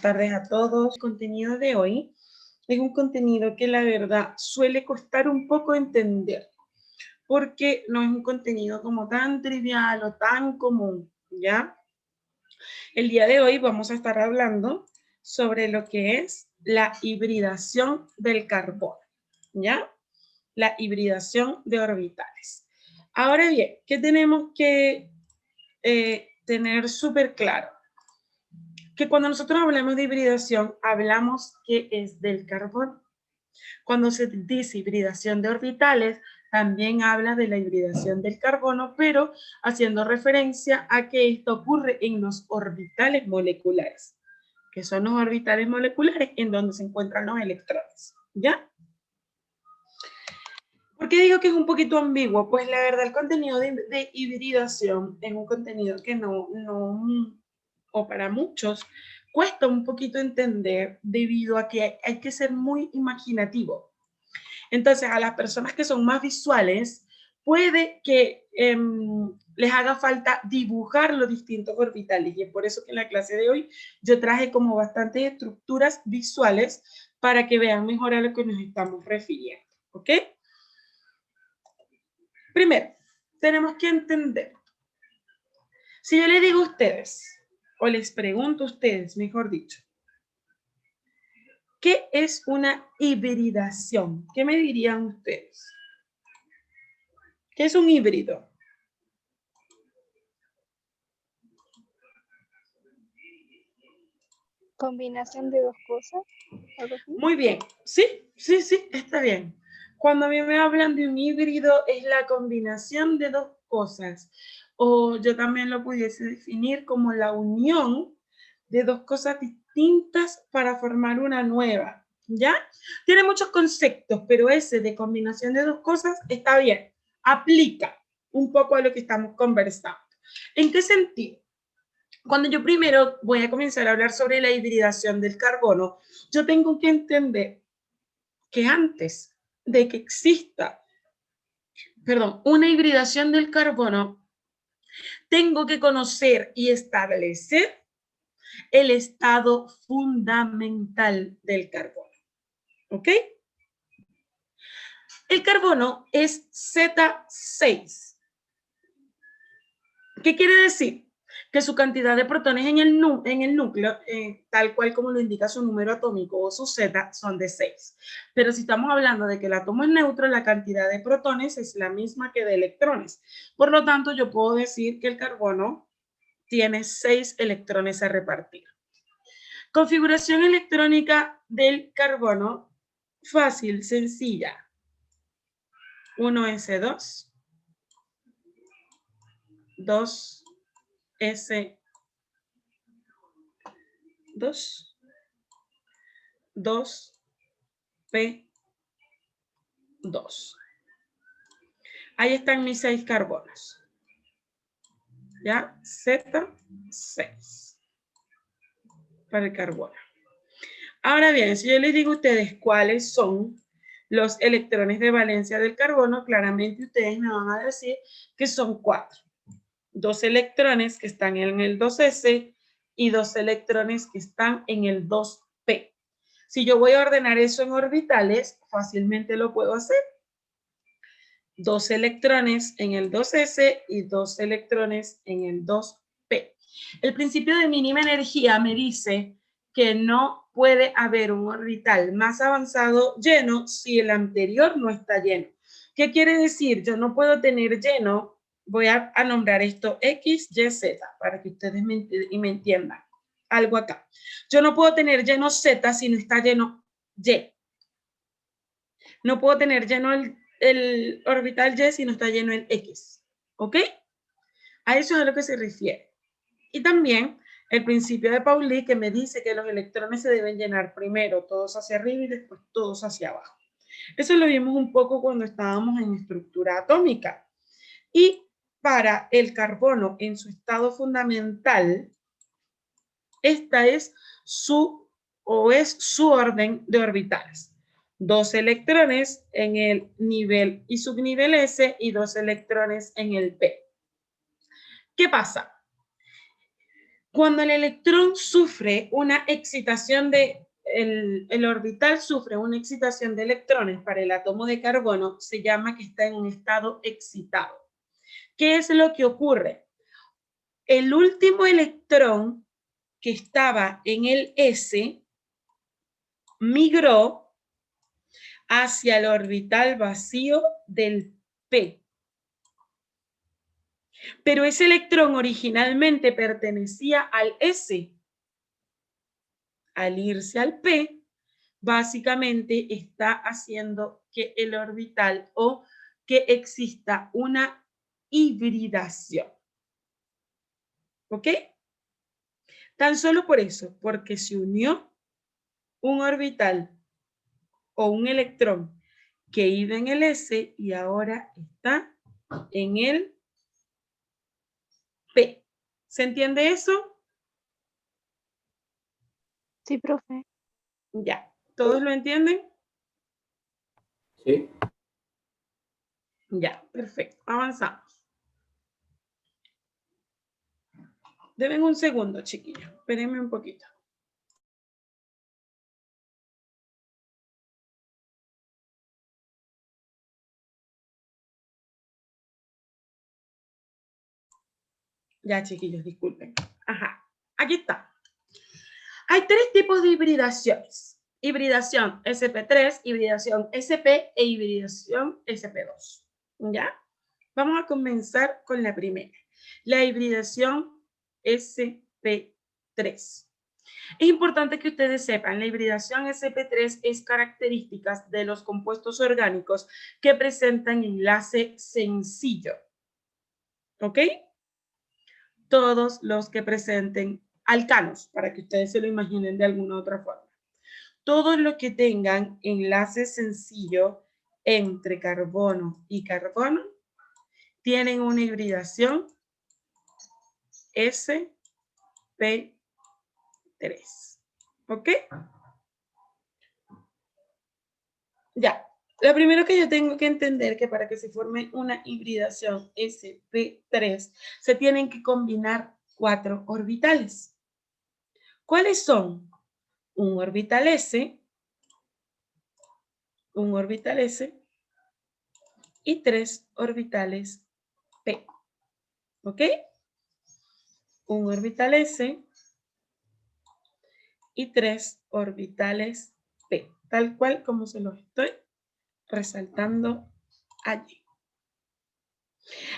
buenas tardes a todos. El contenido de hoy es un contenido que la verdad suele costar un poco entender, porque no es un contenido como tan trivial o tan común, ¿ya? El día de hoy vamos a estar hablando sobre lo que es la hibridación del carbono, ¿ya? La hibridación de orbitales. Ahora bien, ¿qué tenemos que tener súper claro? Que cuando nosotros hablamos de hibridación, hablamos que es del carbono. Cuando se dice hibridación de orbitales, también habla de la hibridación del carbono, pero haciendo referencia a que esto ocurre en los orbitales moleculares, que son los orbitales moleculares en donde se encuentran los electrones, ¿ya? ¿Por qué digo que es un poquito ambiguo? Pues la verdad, el contenido de hibridación es un contenido que no, o para muchos, cuesta un poquito entender debido a que hay que ser muy imaginativo. Entonces, a las personas que son más visuales, puede que les haga falta dibujar los distintos orbitales. Y es por eso que en la clase de hoy yo traje como bastantes estructuras visuales para que vean mejor a lo que nos estamos refiriendo. ¿Ok? Primero, tenemos que entender. Si yo les digo a ustedes, o les pregunto a ustedes, mejor dicho, ¿qué es una hibridación? ¿Qué me dirían ustedes? ¿Qué es un híbrido? Combinación de dos cosas, algo así. Muy bien, sí, está bien. Cuando a mí me hablan de un híbrido es la combinación de dos cosas, o yo también lo pudiese definir como la unión de dos cosas distintas para formar una nueva, ¿ya? Tiene muchos conceptos, pero ese de combinación de dos cosas está bien, aplica un poco a lo que estamos conversando. ¿En qué sentido? Cuando yo primero voy a comenzar a hablar sobre la hibridación del carbono, yo tengo que entender que antes de que exista, una hibridación del carbono, tengo que conocer y establecer el estado fundamental del carbono. ¿Ok? El carbono es Z6. ¿Qué quiere decir? Que su cantidad de protones en el núcleo, tal cual como lo indica su número atómico o su Z, son de 6. Pero si estamos hablando de que el átomo es neutro, la cantidad de protones es la misma que de electrones. Por lo tanto, yo puedo decir que el carbono tiene 6 electrones a repartir. Configuración electrónica del carbono, fácil, sencilla. 1s2, 2s2, 2p2. Ahí están mis 6 carbonos. ¿Ya? Z6 para el carbono. Ahora bien, si yo les digo a ustedes cuáles son los electrones de valencia del carbono, claramente ustedes me van a decir que son 4. 2 electrones que están en el 2s y 2 electrones que están en el 2p. Si yo voy a ordenar eso en orbitales, fácilmente lo puedo hacer. 2 electrones en el 2s y 2 electrones en el 2p. El principio de mínima energía me dice que no puede haber un orbital más avanzado lleno si el anterior no está lleno. ¿Qué quiere decir? Yo no puedo tener lleno, voy a nombrar esto X, Y, Z, para que ustedes me entiendan algo acá. Yo no puedo tener lleno Z si no está lleno Y. No puedo tener lleno el orbital Y si no está lleno el X. ¿Ok? A eso es a lo que se refiere. Y también el principio de Pauli que me dice que los electrones se deben llenar primero todos hacia arriba y después todos hacia abajo. Eso lo vimos un poco cuando estábamos en estructura atómica. Y para el carbono en su estado fundamental, esta es su orden de orbitales. 2 electrones en el nivel y subnivel S y 2 electrones en el P. ¿Qué pasa? Cuando el electrón sufre una excitación el orbital sufre una excitación de electrones para el átomo de carbono, se llama que está en un estado excitado. ¿Qué es lo que ocurre? El último electrón que estaba en el S migró hacia el orbital vacío del P. Pero ese electrón originalmente pertenecía al S. Al irse al P, básicamente está haciendo que el orbital o que exista una hibridación. ¿Ok? Tan solo por eso, porque se unió un orbital o un electrón que iba en el S y ahora está en el P. ¿Se entiende eso? Sí, profe. Ya. ¿Todos lo entienden? Sí. Ya, perfecto. Avanzamos. Deben un segundo, chiquillos. Espérenme un poquito. Ya, chiquillos, disculpen. Ajá, aquí está. Hay tres tipos de hibridaciones. Hibridación SP3, hibridación SP e hibridación SP2. ¿Ya? Vamos a comenzar con la primera. La hibridación SP3. Es importante que ustedes sepan, la hibridación SP3 es características de los compuestos orgánicos que presentan enlace sencillo. ¿Ok? Todos los que presenten alcanos, para que ustedes se lo imaginen de alguna otra forma. Todos los que tengan enlace sencillo entre carbono y carbono tienen una hibridación SP3. ¿Ok? Ya. Lo primero que yo tengo que entender que para que se forme una hibridación SP3 se tienen que combinar 4 orbitales. ¿Cuáles son? Un orbital S, un orbital S y 3 orbitales P. ¿Ok? Un orbital S y 3 orbitales P, tal cual como se los estoy resaltando allí.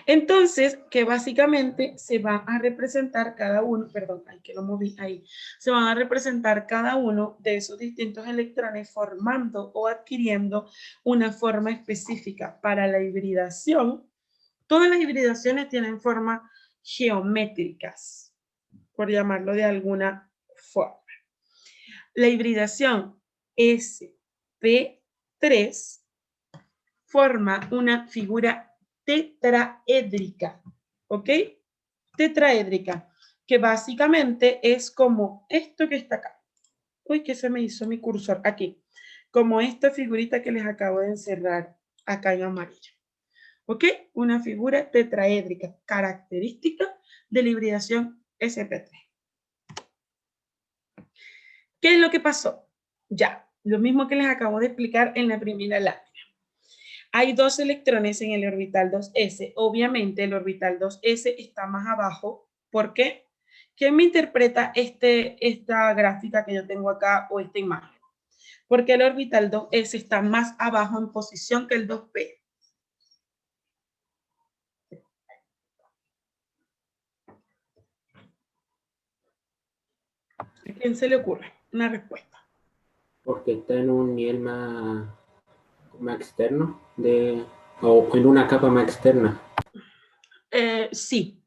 Entonces, que básicamente se va a representar cada uno, perdón, ay, que lo moví ahí, se van a representar cada uno de esos distintos electrones formando o adquiriendo una forma específica. Para la hibridación, todas las hibridaciones tienen formas geométricas, por llamarlo de alguna forma. La hibridación SP3 forma una figura tetraédrica, ¿ok? Tetraédrica, que básicamente es como esto que está acá. Uy, que se me hizo mi cursor aquí. Como esta figurita que les acabo de encerrar acá en amarillo. ¿Ok? Una figura tetraédrica, característica de la hibridación SP3. ¿Qué es lo que pasó? Ya, lo mismo que les acabo de explicar en la primera lámina. Hay 2 electrones en el orbital 2s. Obviamente el orbital 2s está más abajo. ¿Por qué? ¿Quién me interpreta esta gráfica que yo tengo acá o esta imagen? Porque el orbital 2s está más abajo en posición que el 2p. ¿A quién se le ocurre una respuesta? Porque está en un nivel más externo o en una capa más externa. Sí,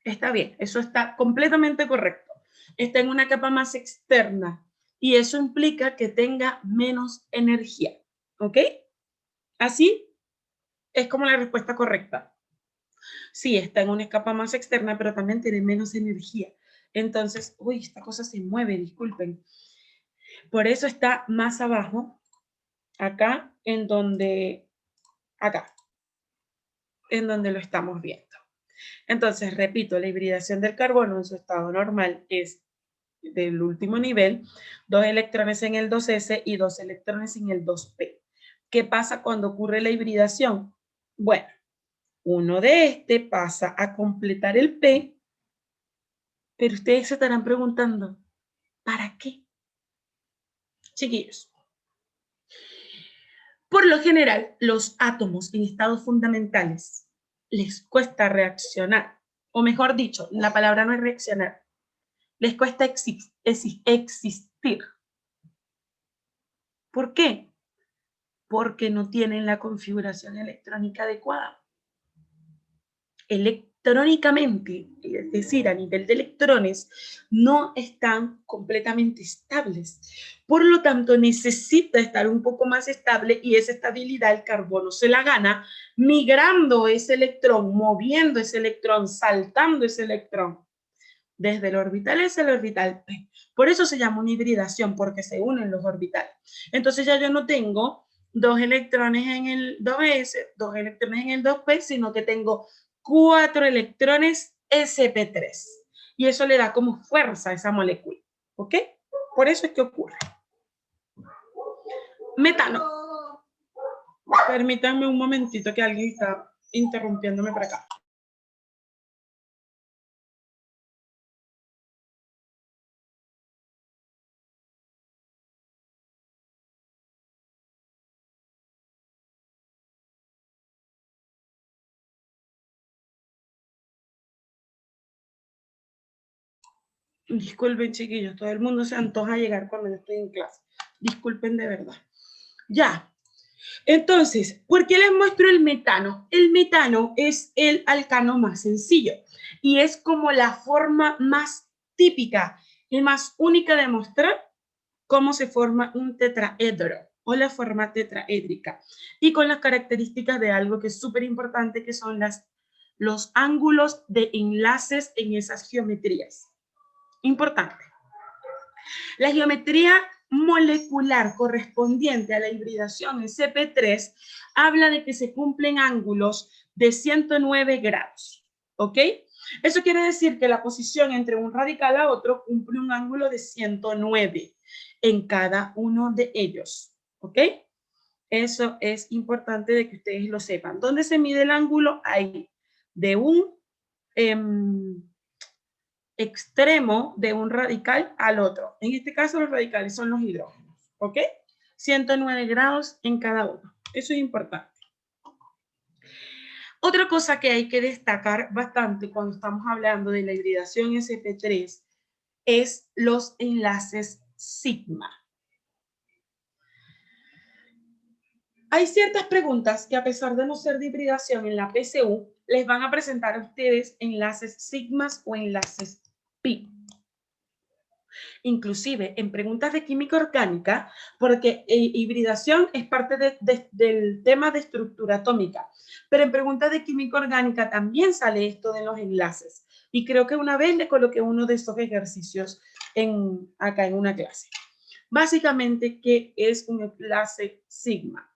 está bien. Eso está completamente correcto. Está en una capa más externa y eso implica que tenga menos energía. ¿Ok? Así es como la respuesta correcta. Sí, está en una capa más externa, pero también tiene menos energía. Entonces, uy, esta cosa se mueve, disculpen. Por eso está más abajo, acá, en donde lo estamos viendo. Entonces, repito, la hibridación del carbono en su estado normal es del último nivel, 2 electrones en el 2s y 2 electrones en el 2p. ¿Qué pasa cuando ocurre la hibridación? Bueno, uno de este pasa a completar el p, pero ustedes se estarán preguntando, ¿para qué? Chiquillos, por lo general, los átomos en estados fundamentales les cuesta reaccionar, o mejor dicho, la palabra no es reaccionar, les cuesta existir. ¿Por qué? Porque no tienen la configuración electrónica adecuada. Electrónicamente, es decir, a nivel de electrones, no están completamente estables. Por lo tanto, necesita estar un poco más estable y esa estabilidad el carbono se la gana migrando ese electrón, moviendo ese electrón, saltando ese electrón desde el orbital S al orbital P. Por eso se llama una hibridación, porque se unen los orbitales. Entonces ya yo no tengo 2 electrones en el 2s, 2 electrones en el 2p, sino que tengo 4 electrones sp3. Y eso le da como fuerza a esa molécula. ¿Ok? Por eso es que ocurre. Metano. Permítanme un momentito que alguien está interrumpiéndome por acá. Disculpen, chiquillos, todo el mundo se antoja llegar cuando yo estoy en clase. Disculpen de verdad. Ya. Entonces, ¿por qué les muestro el metano? El metano es el alcano más sencillo y es como la forma más típica y más única de mostrar cómo se forma un tetraedro o la forma tetraédrica y con las características de algo que es súper importante, que son los ángulos de enlaces en esas geometrías. Importante. La geometría molecular correspondiente a la hibridación en CP3 habla de que se cumplen ángulos de 109 grados, ¿ok? Eso quiere decir que la posición entre un radical a otro cumple un ángulo de 109 en cada uno de ellos, ¿ok? Eso es importante de que ustedes lo sepan. ¿Dónde se mide el ángulo? Ahí, de un extremo de un radical al otro. En este caso los radicales son los hidrógenos, ¿ok? 109 grados en cada uno. Eso es importante. Otra cosa que hay que destacar bastante cuando estamos hablando de la hibridación sp3 es los enlaces sigma. Hay ciertas preguntas que, a pesar de no ser de hibridación en la PSU, les van a presentar a ustedes enlaces sigmas o enlaces pi. Inclusive en preguntas de química orgánica, porque hibridación es parte del tema de estructura atómica, pero en preguntas de química orgánica también sale esto de los enlaces. Y creo que una vez le coloqué uno de estos ejercicios acá en una clase. Básicamente, ¿qué es un enlace sigma?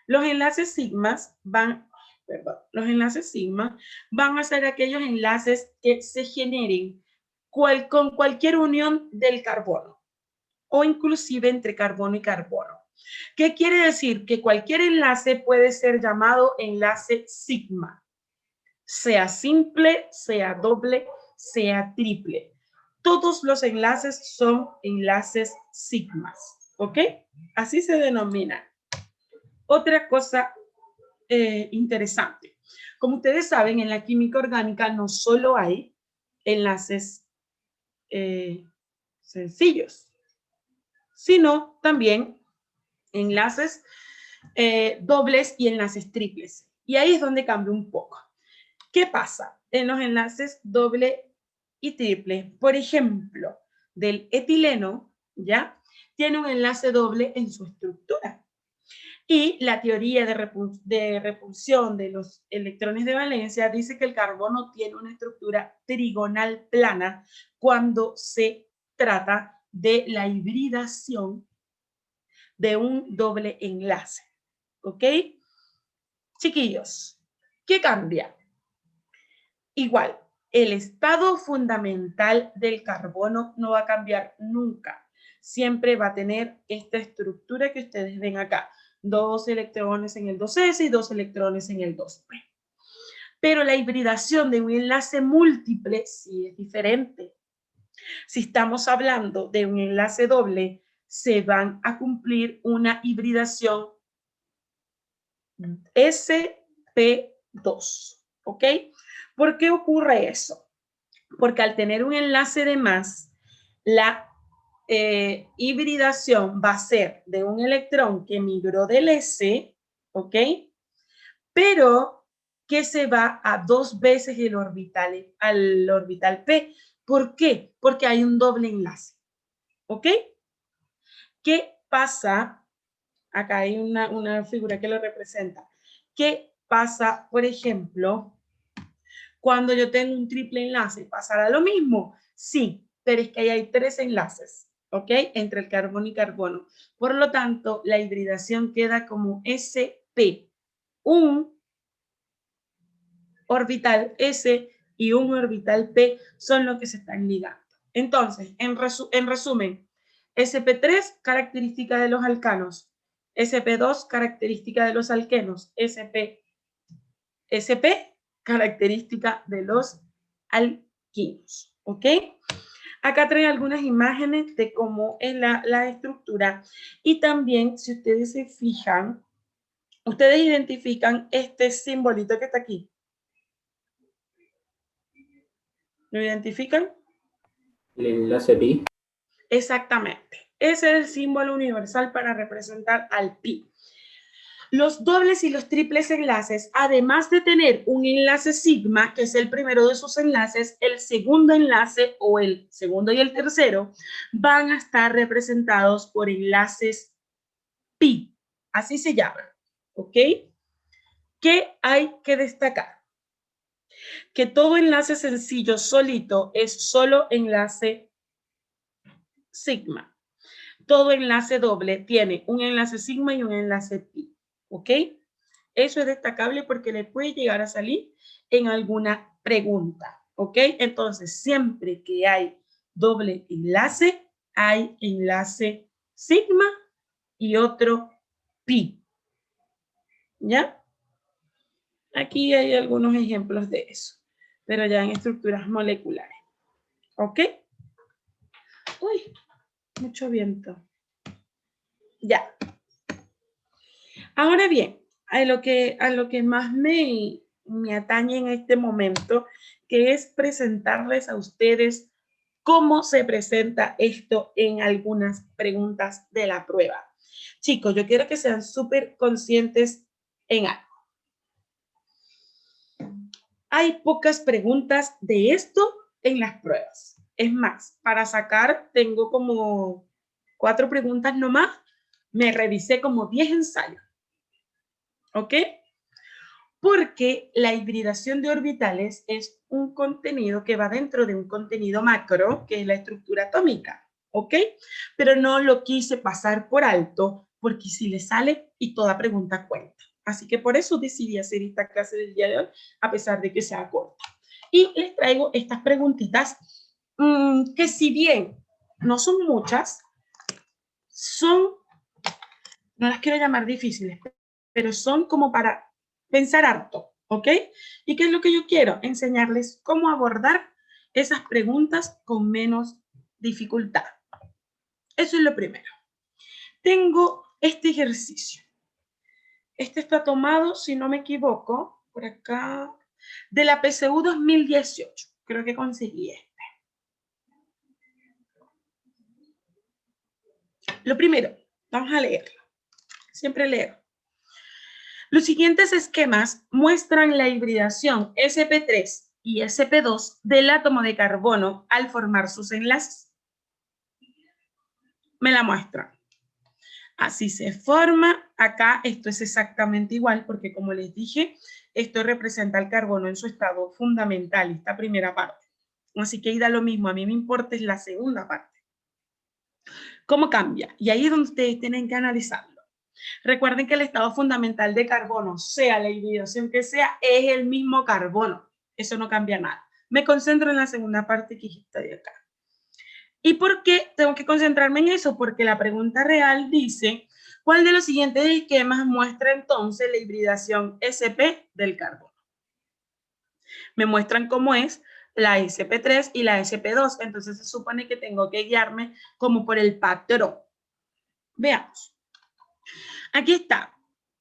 Los enlaces sigmas van a ser aquellos enlaces que se generen con cualquier unión del carbono o inclusive entre carbono y carbono. ¿Qué quiere decir? Que cualquier enlace puede ser llamado enlace sigma, sea simple, sea doble, sea triple. Todos los enlaces son enlaces sigmas, ¿ok? Así se denominan. Otra cosa interesante. Como ustedes saben, en la química orgánica no solo hay enlaces sencillos, sino también enlaces dobles y enlaces triples. Y ahí es donde cambia un poco. ¿Qué pasa en los enlaces doble y triple? Por ejemplo, del etileno, ¿ya? Tiene un enlace doble en su estructura. Y la teoría de repulsión de los electrones de valencia dice que el carbono tiene una estructura trigonal plana cuando se trata de la hibridación de un doble enlace. ¿Ok? Chiquillos, ¿qué cambia? Igual, el estado fundamental del carbono no va a cambiar nunca. Siempre va a tener esta estructura que ustedes ven acá. 2 electrones en el 2s y 2 electrones en el 2p. Pero la hibridación de un enlace múltiple sí es diferente. Si estamos hablando de un enlace doble, se van a cumplir una hibridación sp2, ¿ok? ¿Por qué ocurre eso? Porque al tener un enlace de más, la hibridación va a ser de un electrón que migró del S, ¿ok? Pero que se va a 2 veces al orbital P. ¿Por qué? Porque hay un doble enlace, ¿ok? ¿Qué pasa? Acá hay una figura que lo representa. ¿Qué pasa, por ejemplo, cuando yo tengo un triple enlace? ¿Pasará lo mismo? Sí, pero es que ahí hay 3 enlaces, ¿ok? Entre el carbono y carbono. Por lo tanto, la hibridación queda como sp, un orbital S y un orbital P son los que se están ligando. Entonces, en resumen, sp3, característica de los alcanos, sp2, característica de los alquenos, sp, característica de los alquinos, ¿ok? Acá trae algunas imágenes de cómo es la estructura y también, si ustedes se fijan, ustedes identifican este simbolito que está aquí. ¿Lo identifican? El enlace pi. Exactamente. Ese es el símbolo universal para representar al pi. Los dobles y los triples enlaces, además de tener un enlace sigma, que es el primero de sus enlaces, el segundo enlace o el segundo y el tercero van a estar representados por enlaces pi. Así se llaman. ¿Ok? ¿Qué hay que destacar? Que todo enlace sencillo solito es solo enlace sigma. Todo enlace doble tiene un enlace sigma y un enlace pi, ¿ok? Eso es destacable porque le puede llegar a salir en alguna pregunta, ¿ok? Entonces, siempre que hay doble enlace, hay enlace sigma y otro pi, ¿ya? Aquí hay algunos ejemplos de eso, pero ya en estructuras moleculares, ¿ok? Uy, mucho viento. Ya. Ahora bien, a lo que más me atañe en este momento, que es presentarles a ustedes cómo se presenta esto en algunas preguntas de la prueba. Chicos, yo quiero que sean súper conscientes en algo. Hay pocas preguntas de esto en las pruebas. Es más, para sacar tengo como 4 preguntas nomás. Me revisé como 10 ensayos. ¿Ok? Porque la hibridación de orbitales es un contenido que va dentro de un contenido macro, que es la estructura atómica, ¿ok? Pero no lo quise pasar por alto, porque si le sale y toda pregunta cuenta. Así que por eso decidí hacer esta clase del día de hoy, a pesar de que sea corta. Y les traigo estas preguntitas, que si bien no son muchas, son, no las quiero llamar difíciles, pero son como para pensar harto, ¿ok? ¿Y qué es lo que yo quiero? Enseñarles cómo abordar esas preguntas con menos dificultad. Eso es lo primero. Tengo este ejercicio. Este está tomado, si no me equivoco, por acá, de la PSU 2018. Creo que conseguí este. Lo primero, vamos a leerlo. Siempre leo. Los siguientes esquemas muestran la hibridación sp3 y sp2 del átomo de carbono al formar sus enlaces. Me la muestran. Así se forma. Acá esto es exactamente igual porque, como les dije, esto representa el carbono en su estado fundamental, esta primera parte. Así que ahí da lo mismo. A mí me importa es la segunda parte. ¿Cómo cambia? Y ahí es donde ustedes tienen que analizarlo. Recuerden que el estado fundamental de carbono, sea la hibridación que sea, es el mismo carbono. Eso no cambia nada. Me concentro en la segunda parte que está de acá. ¿Y por qué tengo que concentrarme en eso? Porque la pregunta real dice, ¿cuál de los siguientes esquemas muestra entonces la hibridación sp del carbono? Me muestran cómo es la sp3 y la sp2. Entonces se supone que tengo que guiarme como por el patrón. Veamos. Aquí está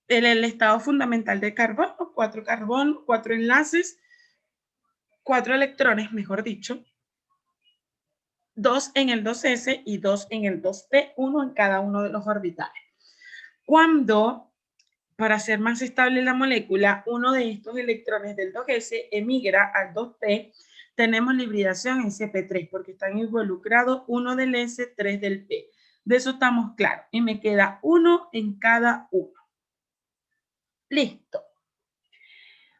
el estado fundamental de carbono, 4 carbonos, 4 enlaces, 4 electrones, mejor dicho, 2 en el 2s y 2 en el 2p, 1 en cada uno de los orbitales. Cuando, para hacer más estable la molécula, uno de estos electrones del 2s emigra al 2p, tenemos la hibridación sp3, porque están involucrados 1 del s, 3 del p. De eso estamos claros. Y me queda 1 en cada uno. Listo.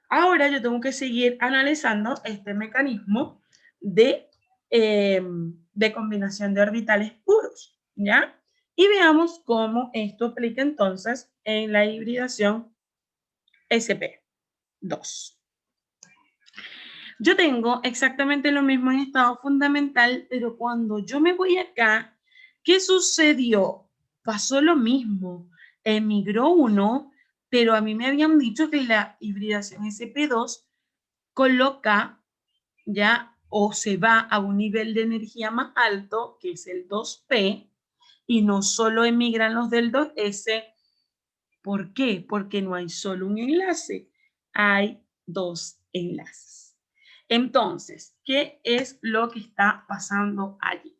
Ahora yo tengo que seguir analizando este mecanismo de combinación de orbitales puros, ¿ya? Y veamos cómo esto aplica entonces en la hibridación sp2. Yo tengo exactamente lo mismo en estado fundamental, pero cuando yo me voy acá, ¿qué sucedió? Pasó lo mismo. Emigró uno, pero a mí me habían dicho que la hibridación sp2 coloca ya o se va a un nivel de energía más alto, que es el 2p, y no solo emigran los del 2s. ¿Por qué? Porque no hay solo un enlace, hay 2 enlaces. Entonces, ¿qué es lo que está pasando allí?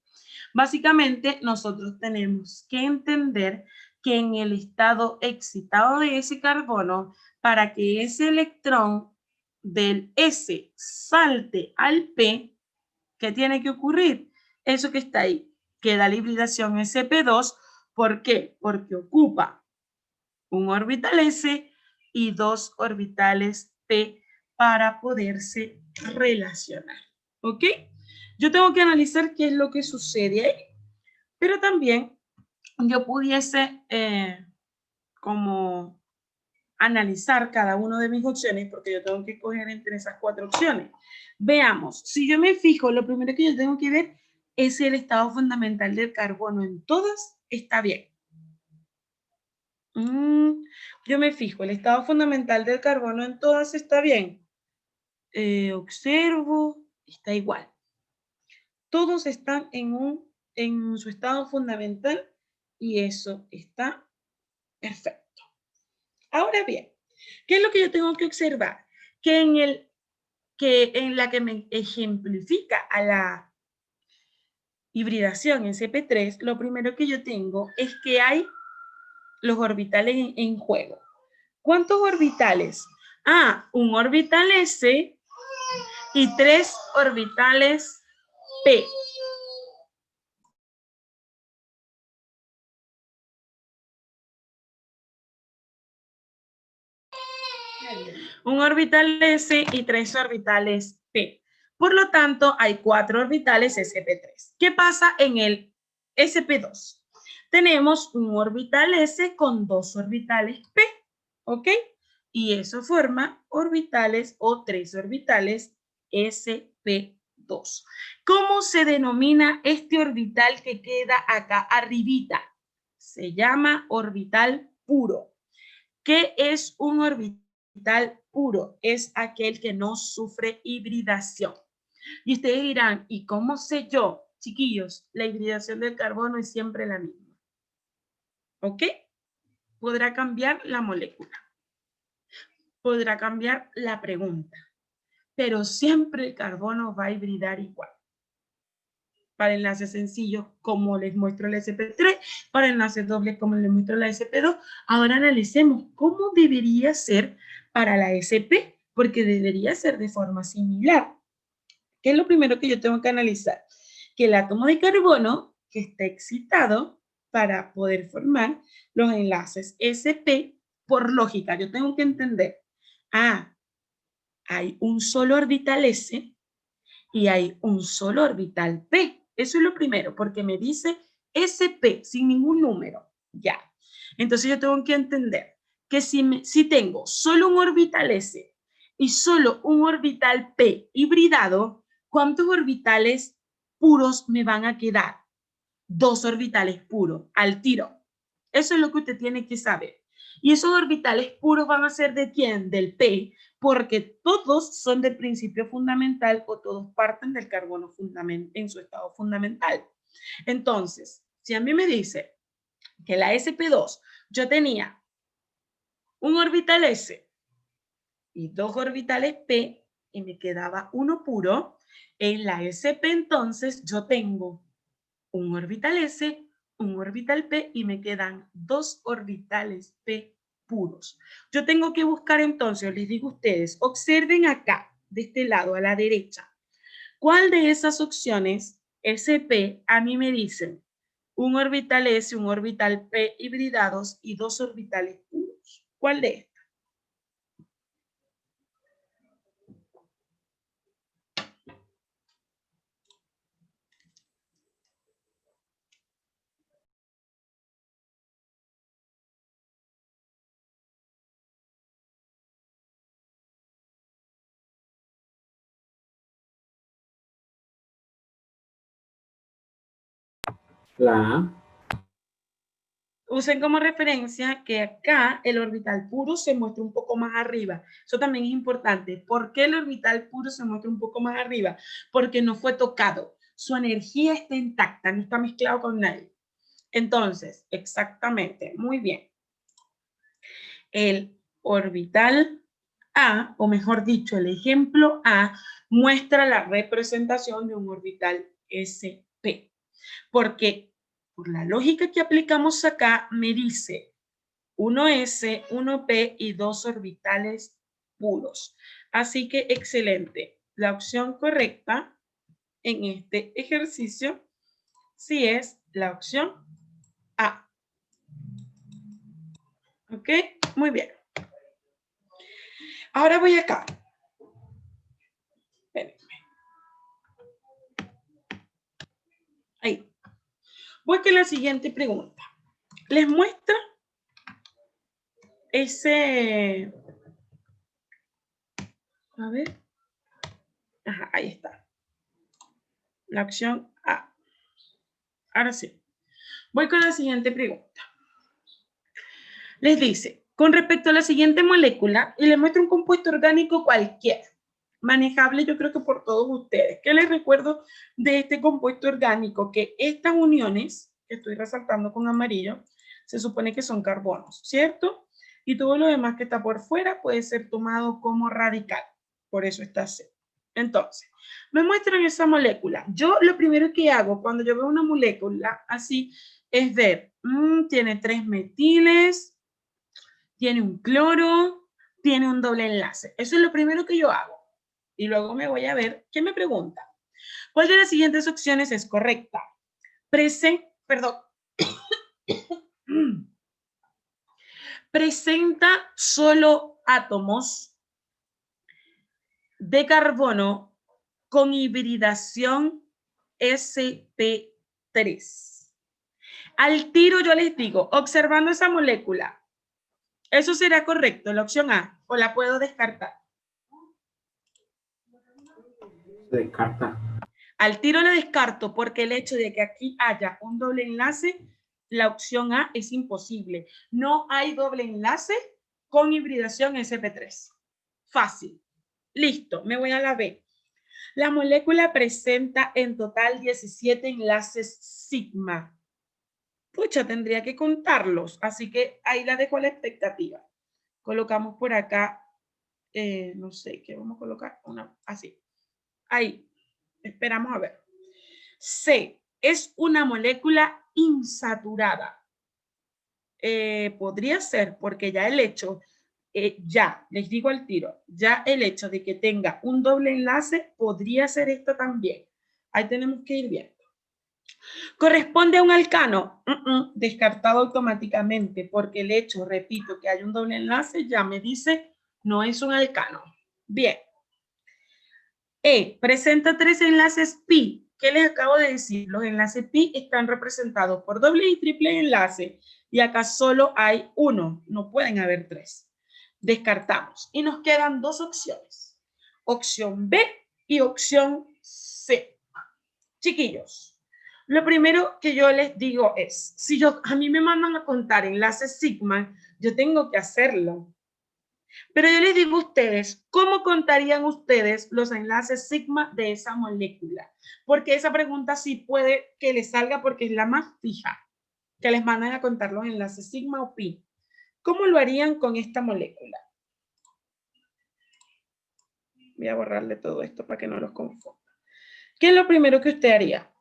Básicamente, nosotros tenemos que entender que en el estado excitado de ese carbono, para que ese electrón del S salte al P, ¿qué tiene que ocurrir? Eso que está ahí, queda la hibridación sp2. ¿Por qué? Porque ocupa un orbital S y 2 orbitales P para poderse relacionar. ¿Ok? Yo tengo que analizar qué es lo que sucede ahí, pero también yo pudiese como analizar cada una de mis opciones, porque yo tengo que escoger entre esas 4 opciones. Veamos, si yo me fijo, lo primero que yo tengo que ver es el estado fundamental del carbono. En todas está bien. Yo me fijo, el estado fundamental del carbono en todas está bien. Observo, está igual. Todos están en su estado fundamental y eso está perfecto. Ahora bien, ¿qué es lo que yo tengo que observar? Que en la que me ejemplifica a la hibridación en sp3, lo primero que yo tengo es que hay los orbitales en juego. ¿Cuántos orbitales? Un orbital S y 3 orbitales P. Un orbital S y 3 orbitales P. Por lo tanto, hay 4 orbitales sp3. ¿Qué pasa en el sp2? Tenemos un orbital S con 2 orbitales P, ¿ok? Y eso forma orbitales o 3 orbitales sp2. ¿Cómo se denomina este orbital que queda acá arribita? Se llama orbital puro. ¿Qué es un orbital puro? Es aquel que no sufre hibridación. Y ustedes dirán, ¿y cómo sé yo? Chiquillos, la hibridación del carbono es siempre la misma. ¿Ok? Podrá cambiar la molécula. Podrá cambiar la pregunta. Pero siempre el carbono va a hibridar igual. Para enlaces sencillos, como les muestro la sp3, para enlaces dobles, como les muestro la sp2. Ahora analicemos cómo debería ser para la sp, porque debería ser de forma similar. ¿Qué es lo primero que yo tengo que analizar? Que el átomo de carbono, que está excitado para poder formar los enlaces sp, por lógica, yo tengo que entender, hay un solo orbital S y hay un solo orbital P. Eso es lo primero, porque me dice SP sin ningún número. Ya. Entonces yo tengo que entender que si tengo solo un orbital S y solo un orbital P hibridado, ¿cuántos orbitales puros me van a quedar? 2 orbitales puros, al tiro. Eso es lo que usted tiene que saber. Y esos orbitales puros van a ser ¿de quién? Del P, porque todos son del principio fundamental o todos parten del carbono en su estado fundamental. Entonces, si a mí me dice que la sp2 yo tenía un orbital S y 2 orbitales P y me quedaba uno puro, en la sp entonces yo tengo un orbital S, un orbital P y me quedan 2 orbitales P puros. Yo tengo que buscar entonces, les digo a ustedes, observen acá, de este lado a la derecha, ¿cuál de esas opciones SP a mí me dicen un orbital S, un orbital P hibridados y 2 orbitales puros? ¿Cuál de estas? La A. Usen como referencia que acá el orbital puro se muestra un poco más arriba. Eso también es importante. ¿Por qué el orbital puro se muestra un poco más arriba? Porque no fue tocado. Su energía está intacta, no está mezclado con nadie. Entonces, exactamente, muy bien. El orbital A, o mejor dicho, el ejemplo A, muestra la representación de un orbital SP. Porque por la lógica que aplicamos acá, me dice 1s, 1p y 2 orbitales puros. Así que excelente. La opción correcta en este ejercicio sí es la opción A. ¿Ok? Muy bien. Ahora voy acá. Espérenme. Ahí. Voy con la siguiente pregunta. Les muestra ese... A ver. Ajá, ahí está. La opción A. Ahora sí. Voy con la siguiente pregunta. Les dice, con respecto a la siguiente molécula, y les muestro un compuesto orgánico cualquiera, manejable yo creo que por todos ustedes. ¿Qué les recuerdo de este compuesto orgánico? Que estas uniones, que estoy resaltando con amarillo, se supone que son carbonos, ¿cierto? Y todo lo demás que está por fuera puede ser tomado como radical. Por eso está C. Entonces, me muestran esa molécula. Yo lo primero que hago cuando yo veo una molécula así es ver, tiene 3 metiles, tiene un cloro, tiene un doble enlace. Eso es lo primero que yo hago. Y luego me voy a ver qué me pregunta. ¿Cuál de las siguientes opciones es correcta? Presenta solo átomos de carbono con hibridación sp3. Al tiro yo les digo, observando esa molécula, ¿eso será correcto, la opción A, o la puedo descartar? Se descarta. Al tiro la descarto porque el hecho de que aquí haya un doble enlace, la opción A es imposible. No hay doble enlace con hibridación sp3. Fácil. Listo, me voy a la B. La molécula presenta en total 17 enlaces sigma. Pucha, tendría que contarlos, así que ahí la dejo a la expectativa. Colocamos por acá, no sé, ¿qué vamos a colocar? Así. Ahí. Esperamos a ver. C, es una molécula insaturada. Podría ser, porque ya el hecho, ya, les digo al tiro, ya el hecho de que tenga un doble enlace podría ser esto también. Ahí tenemos que ir viendo. ¿Corresponde a un alcano? Descartado automáticamente, porque el hecho, repito, que hay un doble enlace ya me dice no es un alcano. Bien. E, presenta 3 enlaces pi. ¿Qué les acabo de decir? Los enlaces pi están representados por doble y triple enlace y acá solo hay uno, no pueden haber 3. Descartamos y nos quedan dos opciones. Opción B y opción C. Chiquillos, lo primero que yo les digo es, si a mí me mandan a contar enlaces sigma, yo tengo que hacerlo. Pero yo les digo a ustedes, ¿cómo contarían ustedes los enlaces sigma de esa molécula? Porque esa pregunta sí puede que les salga porque es la más fija, que les mandan a contar los enlaces sigma o pi. ¿Cómo lo harían con esta molécula? Voy a borrarle todo esto para que no los confunda. ¿Qué es lo primero que usted haría?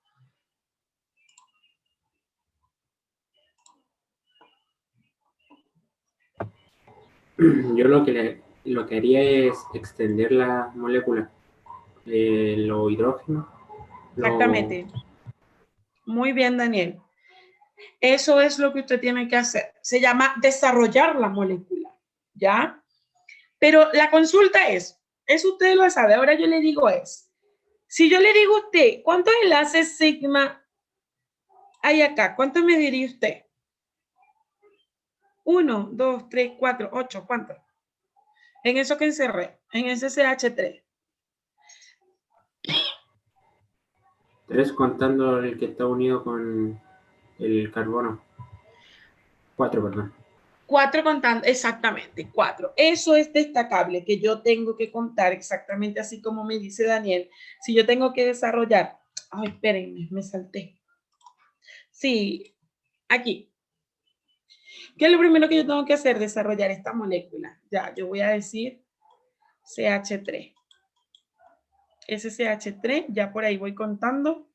Yo lo que haría es extender la molécula, los hidrógenos. Exactamente. Muy bien, Daniel. Eso es lo que usted tiene que hacer. Se llama desarrollar la molécula, ¿ya? Pero la consulta es, eso usted lo sabe, ahora yo le digo si yo le digo a usted, ¿cuántos enlaces sigma hay acá? ¿Cuántos me diría usted? 1, 2, 3, 4, 8, ¿cuántos? En eso que encerré, en ese CH3. 3 contando el que está unido con el carbono. 4, perdón. 4 contando, exactamente, 4. Eso es destacable, que yo tengo que contar exactamente así como me dice Daniel. Si yo tengo que desarrollar, ay, espérenme, me salté. Sí, aquí. ¿Qué es lo primero que yo tengo que hacer? Desarrollar esta molécula. Ya, yo voy a decir CH3. Ese CH3, ya por ahí voy contando.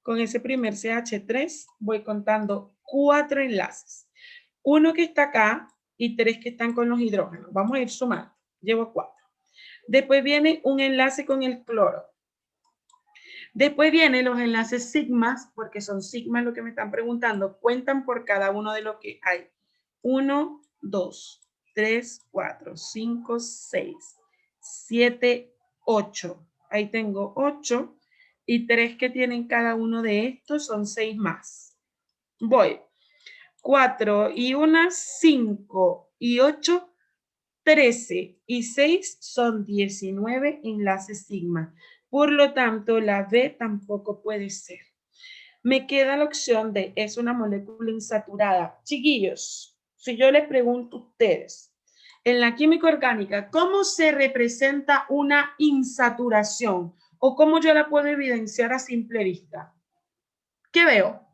Con ese primer CH3 voy contando 4 enlaces. 1 que está acá y 3 que están con los hidrógenos. Vamos a ir sumando. Llevo 4. Después viene un enlace con el cloro. Después vienen los enlaces sigmas, porque son sigmas lo que me están preguntando. Cuentan por cada uno de lo que hay. 1, 2, 3, 4, 5, 6, 7, 8. Ahí tengo 8 y 3 que tienen cada uno de estos son 6 más. Voy. 4 y 1, 5 y 8, 13 y 6 son 19 enlaces sigma. Por lo tanto, la B tampoco puede ser. Me queda la opción de es una molécula insaturada. Chiquillos, si yo les pregunto a ustedes, en la química orgánica, ¿cómo se representa una insaturación? ¿O cómo yo la puedo evidenciar a simple vista? ¿Qué veo?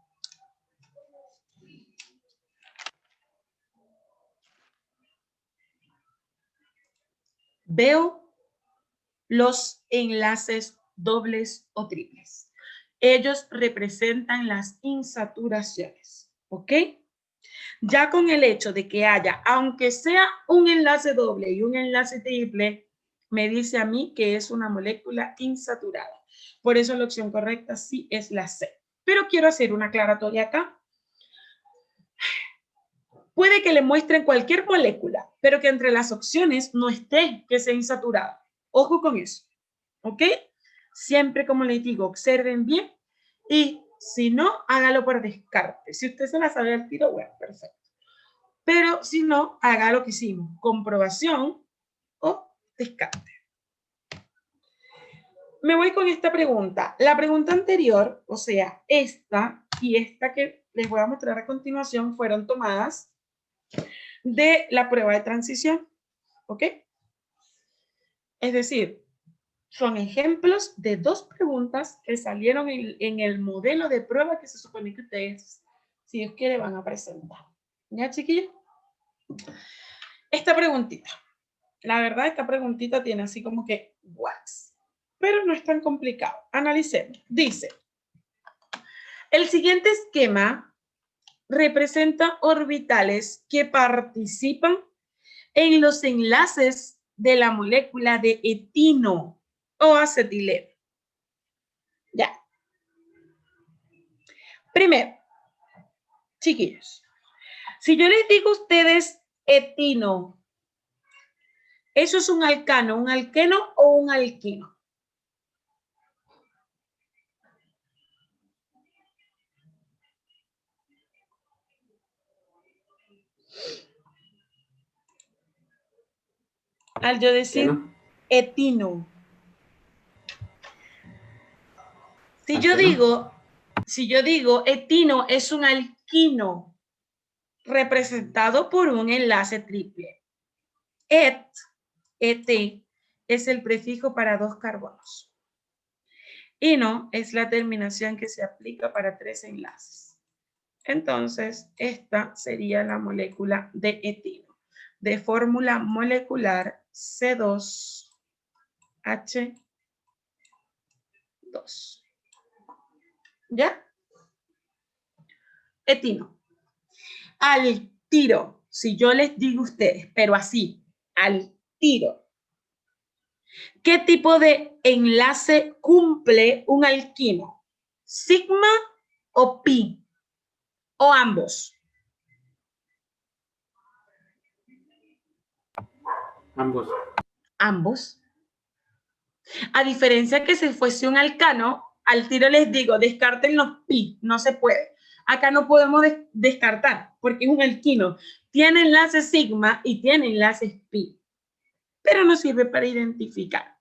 Veo los enlaces dobles o triples. Ellos representan las insaturaciones, ¿ok? Ya con el hecho de que haya, aunque sea un enlace doble y un enlace triple, me dice a mí que es una molécula insaturada. Por eso la opción correcta sí es la C. Pero quiero hacer una aclaratoria acá. Puede que le muestren cualquier molécula, pero que entre las opciones no esté que sea insaturada. Ojo con eso, ¿ok? Siempre, como les digo, observen bien y si no, hágalo por descarte. Si usted se la sabe al tiro, bueno, perfecto. Pero si no, haga lo que hicimos, comprobación o descarte. Me voy con esta pregunta. La pregunta anterior, o sea, esta y esta que les voy a mostrar a continuación, fueron tomadas de la prueba de transición, ¿ok? Es decir, son ejemplos de dos preguntas que salieron en el modelo de prueba que se supone que ustedes, si Dios quiere, van a presentar. ¿Ya, chiquillos? Esta preguntita. La verdad, esta preguntita tiene así como que, what? Pero no es tan complicado. Analicemos. Dice, el siguiente esquema representa orbitales que participan en los enlaces de la molécula de etino o acetileno. Ya. Primero, chiquillos, si yo les digo a ustedes etino, ¿eso es un alcano, un alqueno o un alquino? Al yo decir ¿Qué no? etino. Si ¿Al yo qué no? digo etino es un alquino representado por un enlace triple. Et es el prefijo para 2 carbonos. Ino es la terminación que se aplica para 3 enlaces. Entonces, esta sería la molécula de etino, de fórmula molecular C2H2. ¿Ya? Etino. Al tiro, si yo les digo a ustedes, pero así, al tiro, ¿qué tipo de enlace cumple un alquino? ¿Sigma o pi? ¿O ambos? Ambos. Ambos. A diferencia que si fuese un alcano, al tiro les digo, descarten los pi, no se puede. Acá no podemos descartar porque es un alquino. Tiene enlace sigma y tiene enlaces pi, pero no sirve para identificar.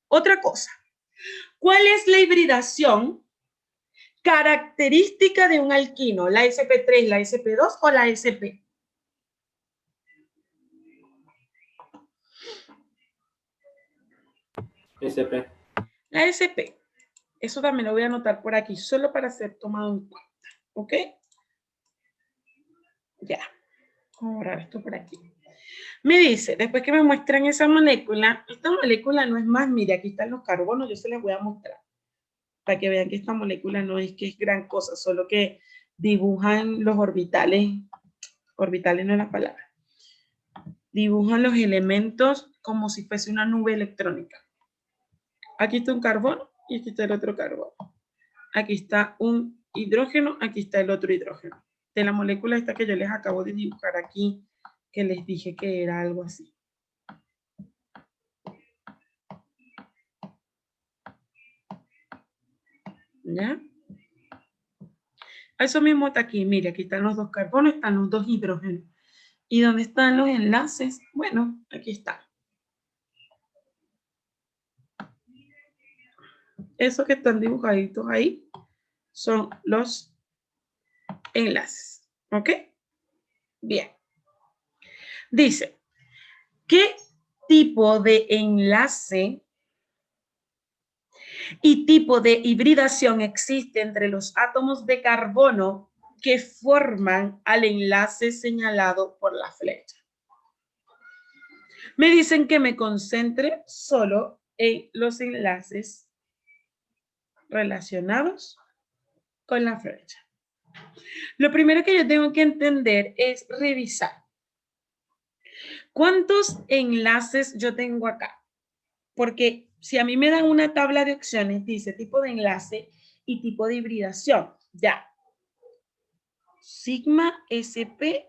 Otra cosa, ¿cuál es la hibridación característica de un alquino? ¿La sp3, la sp2 o la sp? SP. La sp. Eso también lo voy a anotar por aquí, solo para ser tomado en cuenta. ¿Ok? Ya. Vamos a borrar esto por aquí. Me dice, después que me muestran esa molécula, esta molécula no es más, mire, aquí están los carbonos, yo se les voy a mostrar, para que vean que esta molécula no es que es gran cosa, solo que dibujan los orbitales no es la palabra, dibujan los elementos como si fuese una nube electrónica. Aquí está un carbono y aquí está el otro carbono. Aquí está un hidrógeno, aquí está el otro hidrógeno. De la molécula esta que yo les acabo de dibujar aquí, que les dije que era algo así. ¿Ya? Eso mismo está aquí. Mire, aquí están los 2 carbonos, están los 2 hidrógenos. ¿Y dónde están los enlaces? Bueno, aquí está. Esos que están dibujaditos ahí son los enlaces. ¿Ok? Bien. Dice, ¿qué tipo de enlace y tipo de hibridación existe entre los átomos de carbono que forman al enlace señalado por la flecha? Me dicen que me concentre solo en los enlaces relacionados con la flecha. Lo primero que yo tengo que entender es revisar cuántos enlaces yo tengo acá. Porque si a mí me dan una tabla de opciones, dice tipo de enlace y tipo de hibridación. Ya. Sigma SP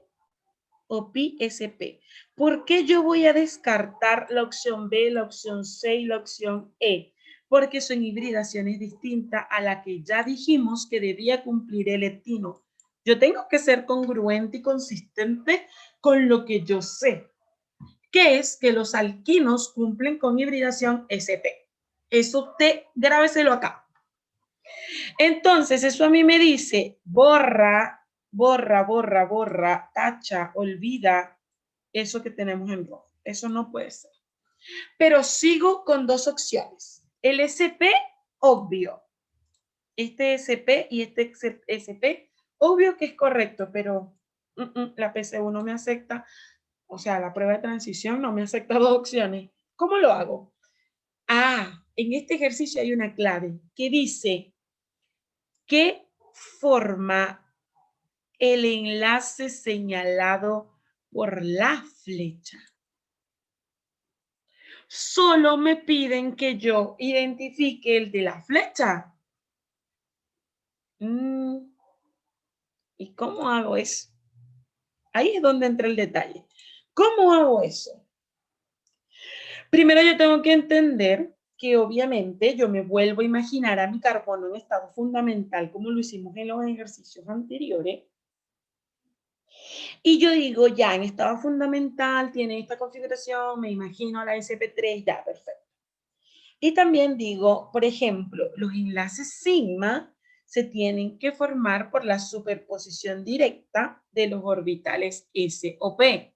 o pi SP. ¿Por qué yo voy a descartar la opción B, la opción C y la opción E? Porque son hibridaciones distintas a la que ya dijimos que debía cumplir el etino. Yo tengo que ser congruente y consistente con lo que yo sé, que es que los alquinos cumplen con hibridación SP. Eso usted grábeselo acá. Entonces, eso a mí me dice, borra, tacha, olvida eso que tenemos en rojo. Eso no puede ser. Pero sigo con 2 opciones. El SP, obvio. Este SP y este SP, obvio que es correcto, pero la PSU no me acepta. O sea, la prueba de transición no me acepta 2 opciones. ¿Cómo lo hago? Ah, en este ejercicio hay una clave que dice, ¿qué forma el enlace señalado por la flecha? Solo me piden que yo identifique el de la flecha. ¿Y cómo hago eso? Ahí es donde entra el detalle. ¿Cómo hago eso? Primero yo tengo que entender que obviamente yo me vuelvo a imaginar a mi carbono en estado fundamental como lo hicimos en los ejercicios anteriores. Y yo digo, ya, en estado fundamental tiene esta configuración, me imagino la sp3, ya, perfecto. Y también digo, por ejemplo, los enlaces sigma se tienen que formar por la superposición directa de los orbitales S o P.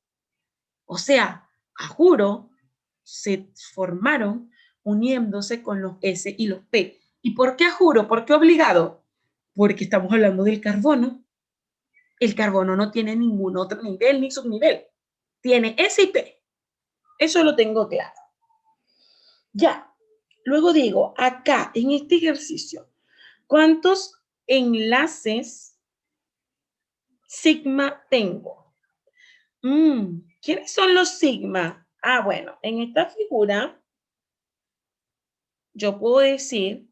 O sea, a juro, se formaron uniéndose con los S y los P. ¿Y por qué a juro? ¿Por qué obligado? Porque estamos hablando del carbono. El carbono no tiene ningún otro nivel ni subnivel. Tiene S y P. Eso lo tengo claro. Ya. Luego digo, acá, en este ejercicio, ¿cuántos enlaces sigma tengo? ¿Quiénes son los sigma? Ah, bueno, en esta figura, yo puedo decir,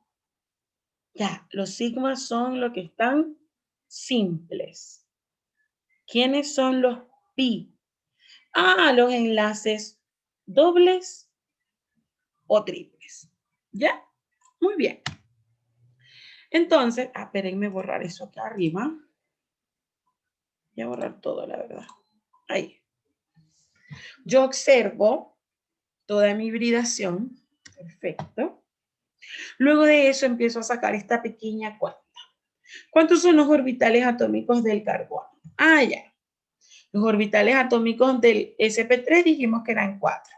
ya, los sigmas son los que están simples. ¿Quiénes son los pi? Ah, los enlaces dobles o triples. ¿Ya? Muy bien. Entonces, espérenme borrar eso acá arriba. Voy a borrar todo, la verdad. Ahí. Yo observo toda mi hibridación. Perfecto. Luego de eso empiezo a sacar esta pequeña cuenta. ¿Cuántos son los orbitales atómicos del carbono? Ah, ya. Los orbitales atómicos del sp3 dijimos que eran 4.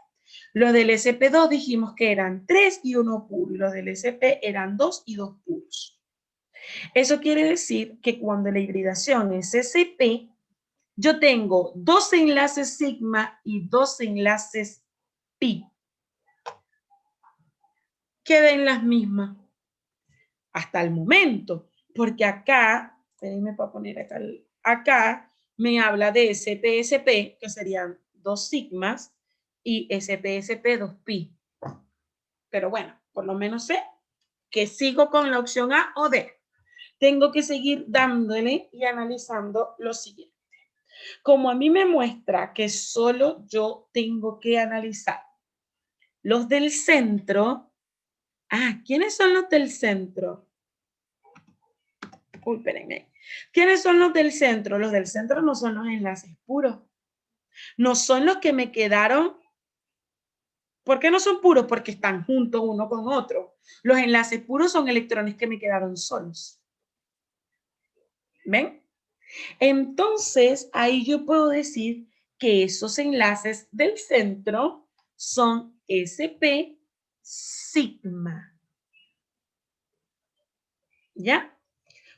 Los del sp2 dijimos que eran 3 y 1 puro. Y los del sp eran 2 y 2 puros. Eso quiere decir que cuando la hibridación es sp, yo tengo 2 enlaces sigma y 2 enlaces pi. Queden las mismas hasta el momento, porque acá, espérenme para poner acá me habla de SP-SP, que serían 2 sigmas, y SP-SP 2 pi. Pero bueno, por lo menos sé que sigo con la opción A o D. Tengo que seguir dándole y analizando lo siguiente. Como a mí me muestra que solo yo tengo que analizar los del centro. Ah, ¿quiénes son los del centro? Uy, espérenme. ¿Quiénes son los del centro? Los del centro no son los enlaces puros. No son los que me quedaron. ¿Por qué no son puros? Porque están juntos uno con otro. Los enlaces puros son electrones que me quedaron solos. ¿Ven? Entonces, ahí yo puedo decir que esos enlaces del centro son sp sigma. ¿Ya?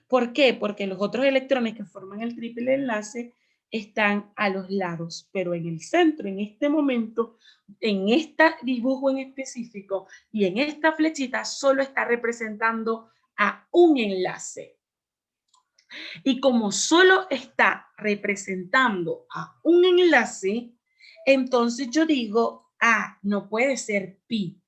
¿Por qué? Porque los otros electrones que forman el triple enlace están a los lados, pero en el centro, en este momento, en este dibujo en específico y en esta flechita solo está representando a un enlace. Y como solo está representando a un enlace, entonces yo digo, no puede ser pi.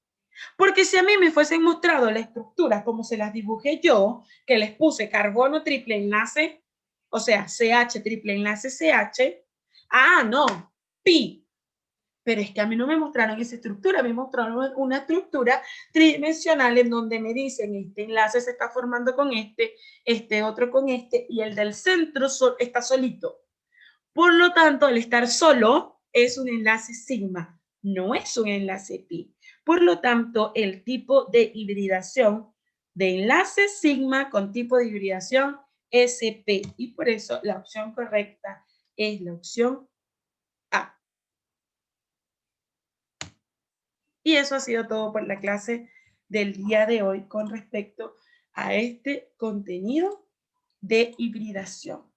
Porque si a mí me fuesen mostrado la estructura como se las dibujé yo, que les puse carbono triple enlace, o sea, CH triple enlace CH, no, pi. Pero es que a mí no me mostraron esa estructura, me mostraron una estructura tridimensional en donde me dicen este enlace se está formando con este otro con este, y el del centro está solito. Por lo tanto, al estar solo, es un enlace sigma, no es un enlace pi. Por lo tanto, el tipo de hibridación de enlace sigma con tipo de hibridación SP. Y por eso la opción correcta es la opción A. Y eso ha sido todo por la clase del día de hoy con respecto a este contenido de hibridación.